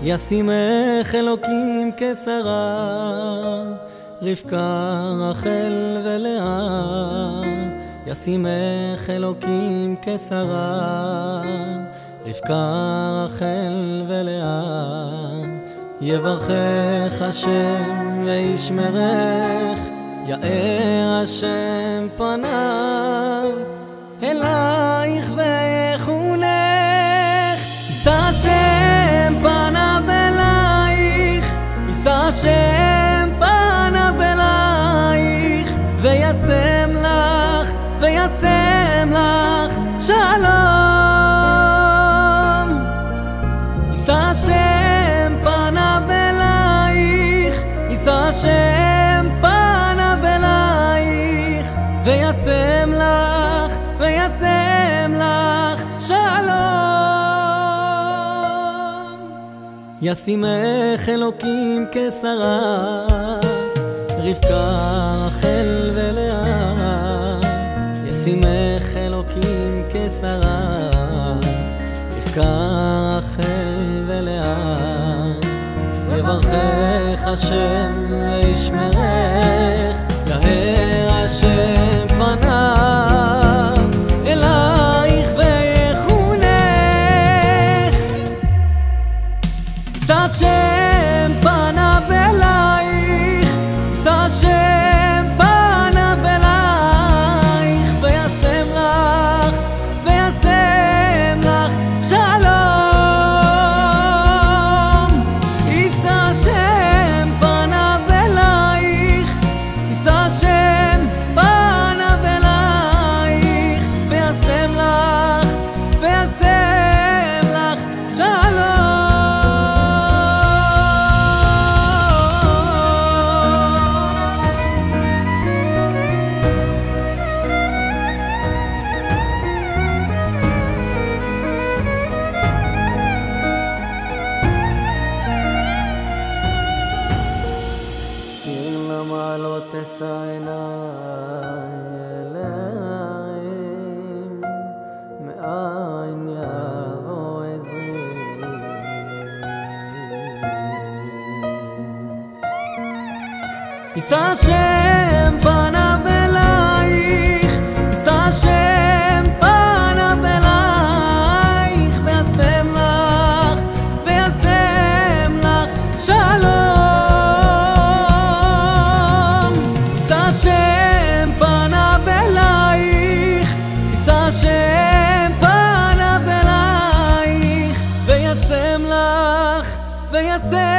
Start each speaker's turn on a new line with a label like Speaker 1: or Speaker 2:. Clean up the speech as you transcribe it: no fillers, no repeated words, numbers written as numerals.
Speaker 1: ישימך אלוקים כשרה, רבקה, רחל ולאה. ישימך אלוקים כשרה, רבקה, רחל ולאה. יברכך השם וישמרך, יאר השם פניו אלייך ויחונך. יישא השם פניו אלייך, יישא השם פניו אלייך, וישם לך, וישם לך שלום. יישא השם פניו אלייך, יישא השם פניו אלייך, וישם לך, וישם לך שלום. ישימך אלוקים כשרה, רבקה, רחל ולאה. ישימך אלוקים כשרה, רבקה, רחל ולאה. יברכך השם וישמרך, יאר השם פניו אלייך ויחונך. יישא השם פניו אלייך, יישא השם פניו אלייך, וישם לך, וישם לך שלום. יישא השם פניו אלייך, יישא השם פניו אלייך, וישם לך, וישם לך שלום. אם למעלות אשא עיניי אל ההרים, מאין יבוא עזרי. יישא השם פניו אלייך, יישא השם פניו אלייך, וישם לך, וישם לך שלום. יישא השם פניו אלייך, יישא השם פניו אלייך, וישם לך, וישם